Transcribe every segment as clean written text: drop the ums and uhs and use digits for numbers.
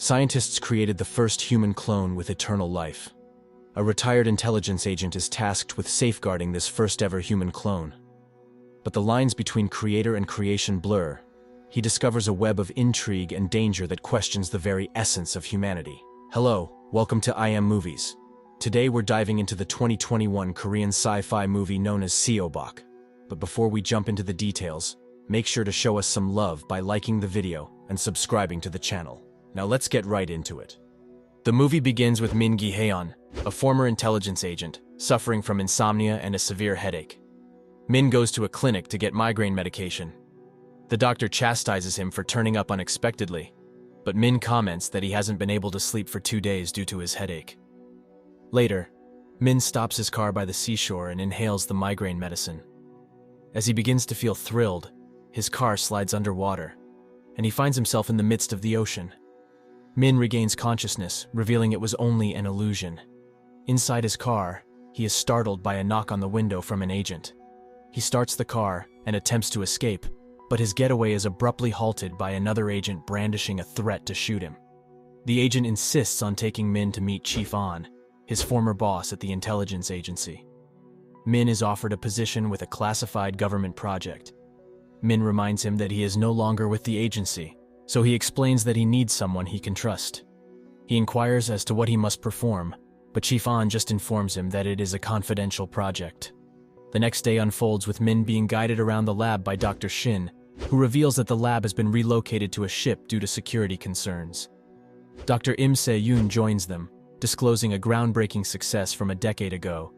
Scientists created the first human clone with eternal life. A retired intelligence agent is tasked with safeguarding this first-ever human clone. But the lines between creator and creation blur. He discovers a web of intrigue and danger that questions the very essence of humanity. Hello, welcome to I Am Movies. Today we're diving into the 2021 Korean sci-fi movie known as Seobok. But before we jump into the details, make sure to show us some love by liking the video and subscribing to the channel. Now let's get right into it. The movie begins with Min Gi-haeon, a former intelligence agent, suffering from insomnia and a severe headache. Min goes to a clinic to get migraine medication. The doctor chastises him for turning up unexpectedly, but Min comments that he hasn't been able to sleep for 2 days due to his headache. Later, Min stops his car by the seashore and inhales the migraine medicine. As he begins to feel thrilled, his car slides underwater, and he finds himself in the midst of the ocean. Min regains consciousness, revealing it was only an illusion. Inside his car, he is startled by a knock on the window from an agent. He starts the car and attempts to escape, but his getaway is abruptly halted by another agent brandishing a threat to shoot him. The agent insists on taking Min to meet Chief An, his former boss at the intelligence agency. Min is offered a position with a classified government project. Min reminds him that he is no longer with the agency, so he explains that he needs someone he can trust. He inquires as to what he must perform, but Chief An just informs him that it is a confidential project. The next day unfolds with Min being guided around the lab by Dr. Shin, who reveals that the lab has been relocated to a ship due to security concerns. Dr. Im Se-yoon joins them, disclosing a groundbreaking success from a decade ago,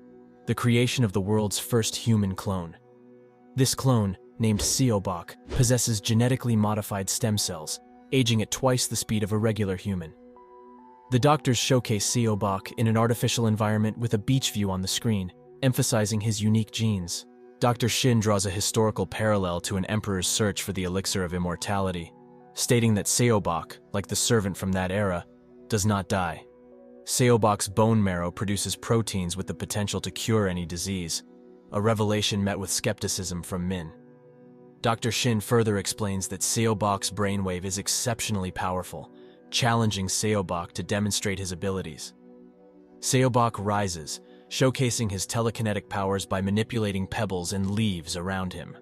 the creation of the world's first human clone. This clone, named Seobok, possesses genetically modified stem cells, aging at twice the speed of a regular human. The doctors showcase Seobok in an artificial environment with a beach view on the screen, emphasizing his unique genes. Dr. Shin draws a historical parallel to an emperor's search for the elixir of immortality, stating that Seobok, like the servant from that era, does not die. Seobok's bone marrow produces proteins with the potential to cure any disease, a revelation met with skepticism from Min. Dr. Shin further explains that Seobok's brainwave is exceptionally powerful, challenging Seobok to demonstrate his abilities. Seobok rises, showcasing his telekinetic powers by manipulating pebbles and leaves around him.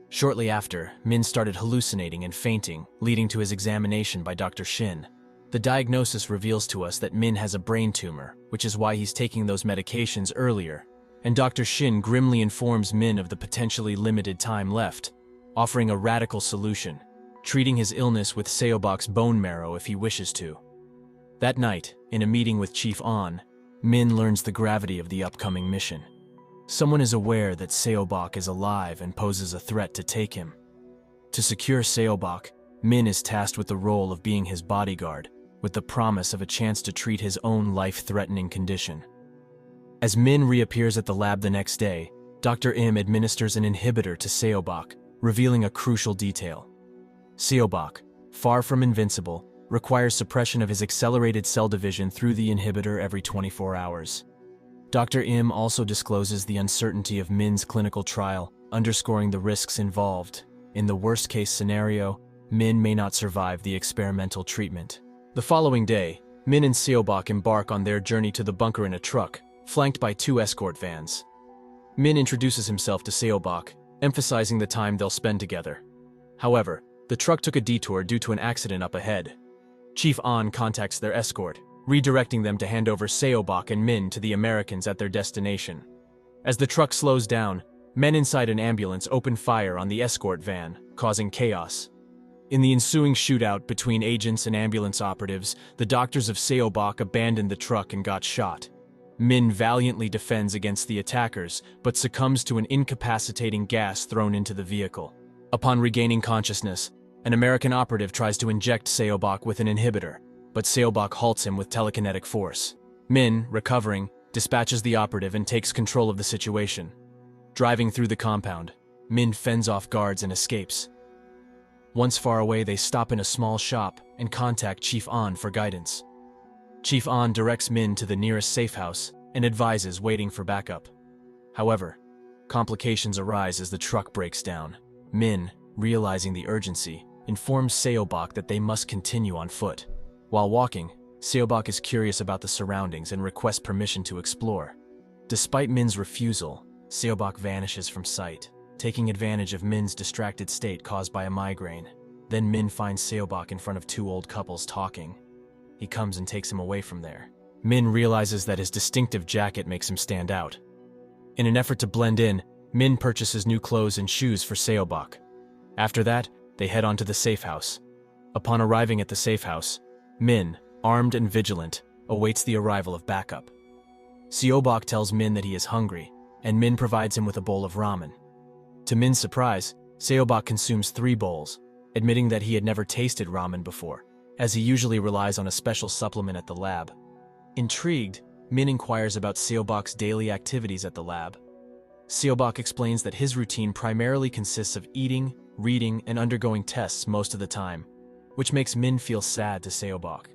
Shortly after, Min started hallucinating and fainting, leading to his examination by Dr. Shin. The diagnosis reveals to us that Min has a brain tumor, which is why he's taking those medications earlier, and Dr. Shin grimly informs Min of the potentially limited time left, offering a radical solution, treating his illness with Seobok's bone marrow if he wishes to. That night, in a meeting with Chief An, Min learns the gravity of the upcoming mission. Someone is aware that Seobok is alive and poses a threat to take him. To secure Seobok, Min is tasked with the role of being his bodyguard, with the promise of a chance to treat his own life-threatening condition. As Min reappears at the lab the next day, Dr. Im administers an inhibitor to Seobok, revealing a crucial detail. Seobok, far from invincible, requires suppression of his accelerated cell division through the inhibitor every 24 hours. Dr. Im also discloses the uncertainty of Min's clinical trial, underscoring the risks involved. In the worst-case scenario, Min may not survive the experimental treatment. The following day, Min and Seobok embark on their journey to the bunker in a truck, flanked by 2 escort vans. Min introduces himself to Seobok, emphasizing the time they'll spend together. However, the truck took a detour due to an accident up ahead. Chief An contacts their escort, redirecting them to hand over Seobok and Min to the Americans at their destination. As the truck slows down, men inside an ambulance open fire on the escort van, causing chaos. In the ensuing shootout between agents and ambulance operatives, the doctors of Seobok abandoned the truck and got shot. Min valiantly defends against the attackers, but succumbs to an incapacitating gas thrown into the vehicle. Upon regaining consciousness, an American operative tries to inject Seobok with an inhibitor, but Seobok halts him with telekinetic force. Min, recovering, dispatches the operative and takes control of the situation. Driving through the compound, Min fends off guards and escapes. Once far away, they stop in a small shop and contact Chief An for guidance. Chief An directs Min to the nearest safe house and advises waiting for backup. However, complications arise as the truck breaks down. Min, realizing the urgency, informs Seobok that they must continue on foot. While walking, Seobok is curious about the surroundings and requests permission to explore. Despite Min's refusal, Seobok vanishes from sight, taking advantage of Min's distracted state caused by a migraine. Then Min finds Seobok in front of two old couples talking. He comes and takes him away from there. Min realizes that his distinctive jacket makes him stand out. In an effort to blend in, Min purchases new clothes and shoes for Seobok. After that, they head on to the safe house. Upon arriving at the safe house, Min, armed and vigilant, awaits the arrival of backup. Seobok tells Min that he is hungry, and Min provides him with a bowl of ramen. To Min's surprise, Seobok consumes 3 bowls, admitting that he had never tasted ramen before, as he usually relies on a special supplement at the lab. Intrigued, Min inquires about Seobok's daily activities at the lab. Seobok explains that his routine primarily consists of eating, reading, and undergoing tests most of the time, which makes Min feel sad to Seobok.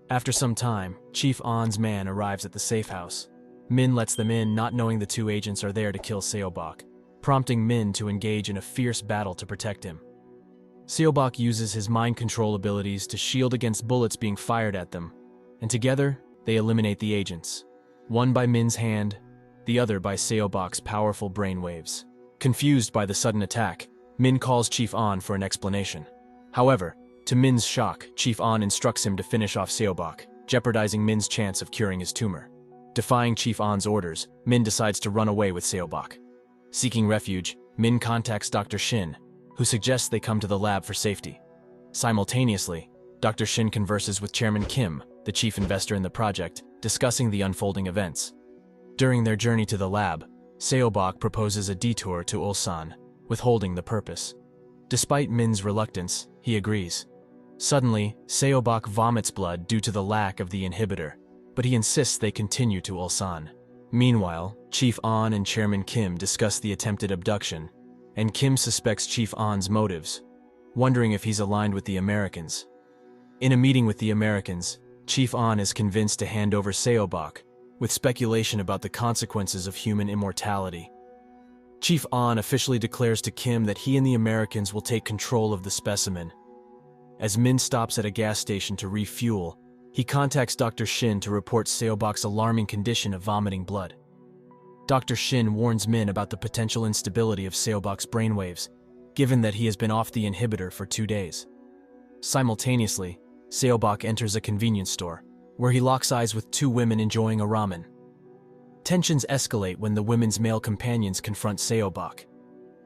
After some time, Chief On's man arrives at the safe house. Min lets them in, not knowing the 2 agents are there to kill Seobok, prompting Min to engage in a fierce battle to protect him. Seobok uses his mind control abilities to shield against bullets being fired at them, and together, they eliminate the agents, one by Min's hand, the other by Seobok's powerful brainwaves. Confused by the sudden attack, Min calls Chief On for an explanation. However, to Min's shock, Chief On instructs him to finish off Seobok, jeopardizing Min's chance of curing his tumor. Defying Chief On's orders, Min decides to run away with Seobok. Seeking refuge, Min contacts Dr. Shin, who suggests they come to the lab for safety. Simultaneously, Dr. Shin converses with Chairman Kim, the chief investor in the project, discussing the unfolding events. During their journey to the lab, Seobok proposes a detour to Ulsan, withholding the purpose. Despite Min's reluctance, he agrees. Suddenly, Seobok vomits blood due to the lack of the inhibitor, but he insists they continue to Ulsan. Meanwhile, Chief On and Chairman Kim discuss the attempted abduction, and Kim suspects Chief On's motives, wondering if he's aligned with the Americans. In a meeting with the Americans, Chief On is convinced to hand over Seobok, with speculation about the consequences of human immortality. Chief On officially declares to Kim that he and the Americans will take control of the specimen. As Min stops at a gas station to refuel, he contacts Dr. Shin to report Seobok's alarming condition of vomiting blood. Dr. Shin warns Min about the potential instability of Seobok's brainwaves, given that he has been off the inhibitor for 2 days. Simultaneously, Seobok enters a convenience store, where he locks eyes with 2 women enjoying a ramen. Tensions escalate when the women's male companions confront Seobok.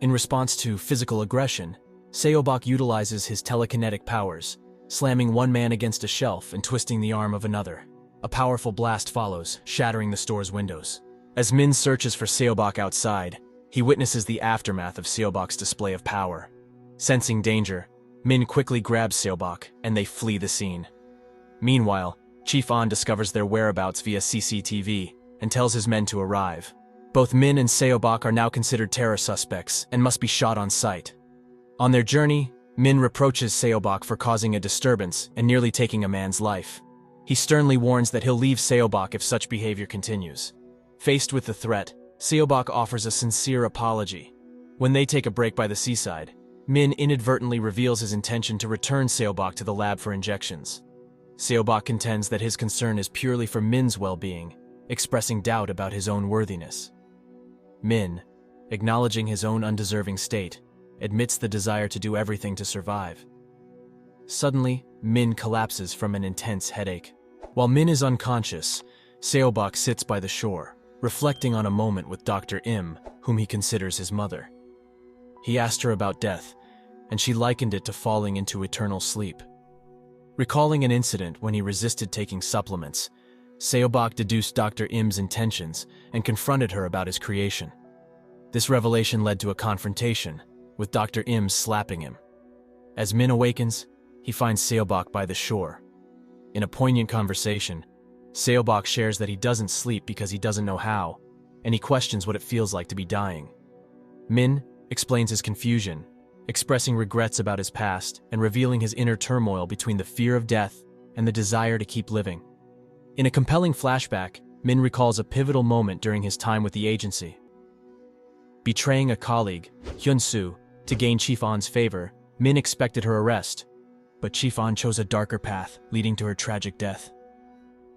In response to physical aggression, Seobok utilizes his telekinetic powers, slamming one man against a shelf and twisting the arm of another. A powerful blast follows, shattering the store's windows. As Min searches for Seobok outside, he witnesses the aftermath of Seobok's display of power. Sensing danger, Min quickly grabs Seobok, and they flee the scene. Meanwhile, Chief On discovers their whereabouts via CCTV and tells his men to arrive. Both Min and Seobok are now considered terror suspects and must be shot on sight. On their journey, Min reproaches Seobok for causing a disturbance and nearly taking a man's life. He sternly warns that he'll leave Seobok if such behavior continues. Faced with the threat, Seobok offers a sincere apology. When they take a break by the seaside, Min inadvertently reveals his intention to return Seobok to the lab for injections. Seobok contends that his concern is purely for Min's well-being, expressing doubt about his own worthiness. Min, acknowledging his own undeserving state, admits the desire to do everything to survive. Suddenly, Min collapses from an intense headache. While Min is unconscious, Seobok sits by the shore, reflecting on a moment with Dr. Im, whom he considers his mother. He asked her about death, and she likened it to falling into eternal sleep. Recalling an incident when he resisted taking supplements, Seobok deduced Dr. Im's intentions and confronted her about his creation. This revelation led to a confrontation, with Dr. Im slapping him. As Min awakens, he finds Seobok by the shore. In a poignant conversation, Seobok shares that he doesn't sleep because he doesn't know how, and he questions what it feels like to be dying. Min explains his confusion, expressing regrets about his past and revealing his inner turmoil between the fear of death and the desire to keep living. In a compelling flashback, Min recalls a pivotal moment during his time with the agency. Betraying a colleague, Hyun-soo, to gain Chief On's favor, Min expected her arrest. But Chief An chose a darker path, leading to her tragic death.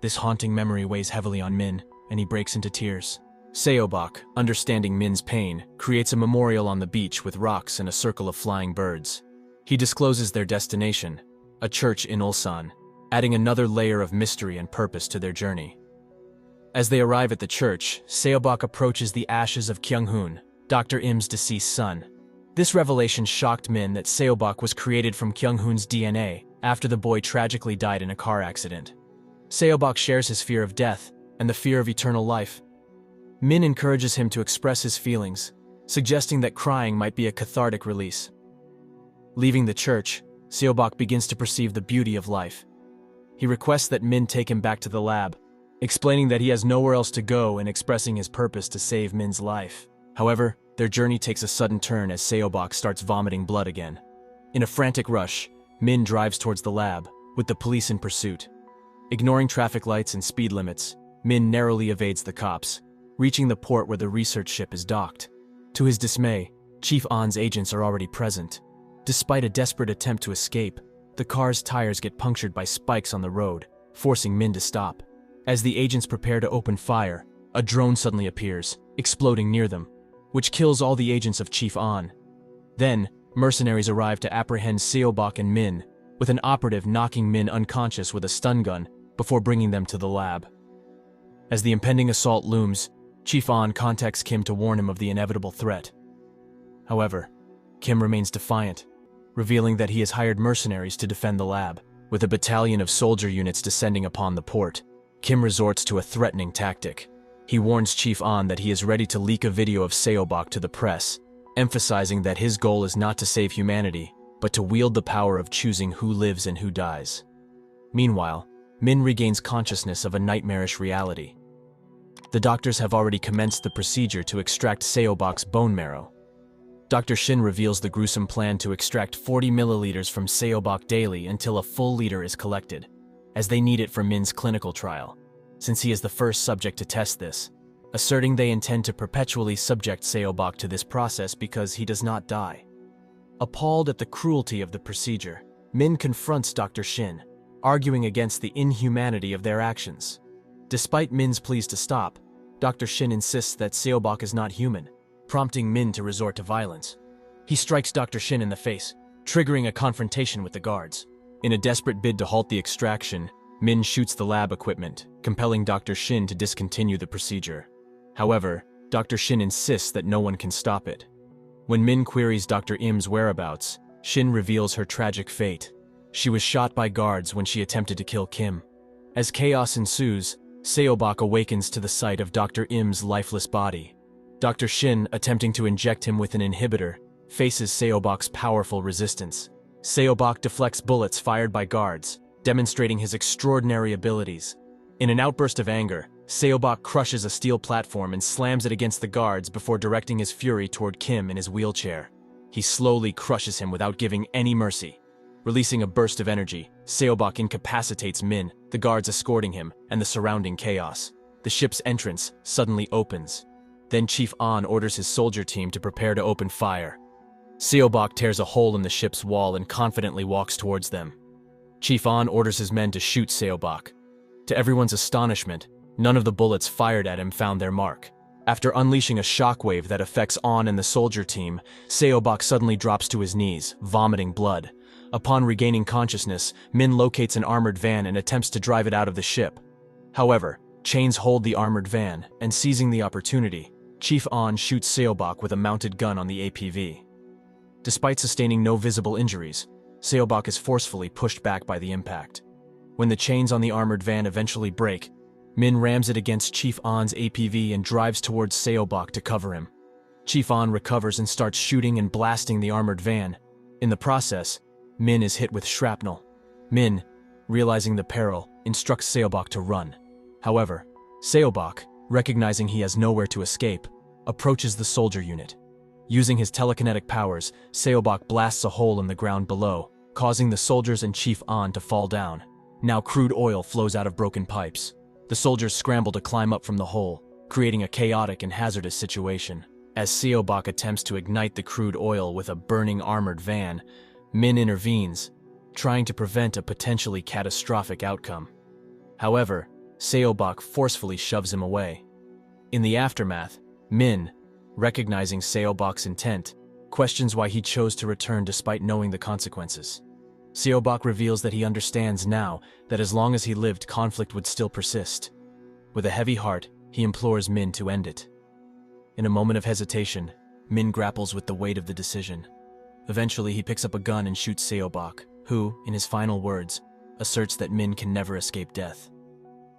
This haunting memory weighs heavily on Min, and he breaks into tears. Seobok, understanding Min's pain, creates a memorial on the beach with rocks and a circle of flying birds. He discloses their destination, a church in Ulsan, adding another layer of mystery and purpose to their journey. As they arrive at the church, Seobok approaches the ashes of Kyung-hoon, Dr. Im's deceased son. This revelation shocked Min that Seobok was created from Kyung-hoon's DNA after the boy tragically died in a car accident. Seobok shares his fear of death and the fear of eternal life. Min encourages him to express his feelings, suggesting that crying might be a cathartic release. Leaving the church, Seobok begins to perceive the beauty of life. He requests that Min take him back to the lab, explaining that he has nowhere else to go and expressing his purpose to save Min's life. However, their journey takes a sudden turn as Seobok starts vomiting blood again. In a frantic rush, Min drives towards the lab, with the police in pursuit. Ignoring traffic lights and speed limits, Min narrowly evades the cops, reaching the port where the research ship is docked. To his dismay, Chief An's agents are already present. Despite a desperate attempt to escape, the car's tires get punctured by spikes on the road, forcing Min to stop. As the agents prepare to open fire, a drone suddenly appears, exploding near them, which kills all the agents of Chief An. Then, mercenaries arrive to apprehend Seobok and Min, with an operative knocking Min unconscious with a stun gun before bringing them to the lab. As the impending assault looms, Chief An contacts Kim to warn him of the inevitable threat. However, Kim remains defiant, revealing that he has hired mercenaries to defend the lab. With a battalion of soldier units descending upon the port, Kim resorts to a threatening tactic. He warns Chief An that he is ready to leak a video of Seobok to the press, emphasizing that his goal is not to save humanity, but to wield the power of choosing who lives and who dies. Meanwhile, Min regains consciousness of a nightmarish reality. The doctors have already commenced the procedure to extract Seobok's bone marrow. Dr. Shin reveals the gruesome plan to extract 40 milliliters from Seobok daily until a full liter is collected, as they need it for Min's clinical trial, since he is the first subject to test this, asserting they intend to perpetually subject Seobok to this process because he does not die. Appalled at the cruelty of the procedure, Min confronts Dr. Shin, arguing against the inhumanity of their actions. Despite Min's pleas to stop, Dr. Shin insists that Seobok is not human, prompting Min to resort to violence. He strikes Dr. Shin in the face, triggering a confrontation with the guards. In a desperate bid to halt the extraction, Min shoots the lab equipment, compelling Dr. Shin to discontinue the procedure. However, Dr. Shin insists that no one can stop it. When Min queries Dr. Im's whereabouts, Shin reveals her tragic fate. She was shot by guards when she attempted to kill Kim. As chaos ensues, Seobok awakens to the sight of Dr. Im's lifeless body. Dr. Shin, attempting to inject him with an inhibitor, faces Seobok's powerful resistance. Seobok deflects bullets fired by guards, demonstrating his extraordinary abilities. In an outburst of anger, Seobok crushes a steel platform and slams it against the guards before directing his fury toward Kim in his wheelchair. He slowly crushes him without giving any mercy. Releasing a burst of energy, Seobok incapacitates Min, the guards escorting him, and the surrounding chaos. The ship's entrance suddenly opens. Then Chief An orders his soldier team to prepare to open fire. Seobok tears a hole in the ship's wall and confidently walks towards them. Chief An orders his men to shoot Seobok. To everyone's astonishment, none of the bullets fired at him found their mark. After unleashing a shockwave that affects An and the soldier team, Seobok suddenly drops to his knees, vomiting blood. Upon regaining consciousness, Min locates an armored van and attempts to drive it out of the ship. However, chains hold the armored van, and seizing the opportunity, Chief An shoots Seobok with a mounted gun on the APV. Despite sustaining no visible injuries, Seobok is forcefully pushed back by the impact. When the chains on the armored van eventually break, Min rams it against Chief An's APV and drives towards Seobok to cover him. Chief An recovers and starts shooting and blasting the armored van. In the process, Min is hit with shrapnel. Min, realizing the peril, instructs Seobok to run. However, Seobok, recognizing he has nowhere to escape, approaches the soldier unit. Using his telekinetic powers, Seobok blasts a hole in the ground below, causing the soldiers and Chief An to fall down. Now crude oil flows out of broken pipes. The soldiers scramble to climb up from the hole, creating a chaotic and hazardous situation. As Seobok attempts to ignite the crude oil with a burning armored van, Min intervenes, trying to prevent a potentially catastrophic outcome. However, Seobok forcefully shoves him away. In the aftermath, Min, recognizing Seobok's intent, questions why he chose to return despite knowing the consequences. Seobok reveals that he understands now that as long as he lived, conflict would still persist. With a heavy heart, he implores Min to end it. In a moment of hesitation, Min grapples with the weight of the decision. Eventually, he picks up a gun and shoots Seobok, who, in his final words, asserts that Min can never escape death.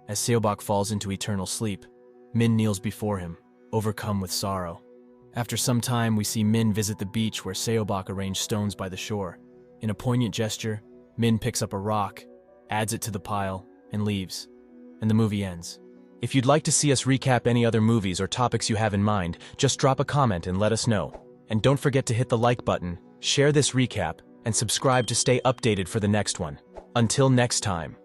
As Seobok falls into eternal sleep, Min kneels before him, overcome with sorrow. After some time, we see Min visit the beach where Seobok arranged stones by the shore. In a poignant gesture, Min picks up a rock, adds it to the pile, and leaves. And the movie ends. If you'd like to see us recap any other movies or topics you have in mind, just drop a comment and let us know. And don't forget to hit the like button, share this recap, and subscribe to stay updated for the next one. Until next time.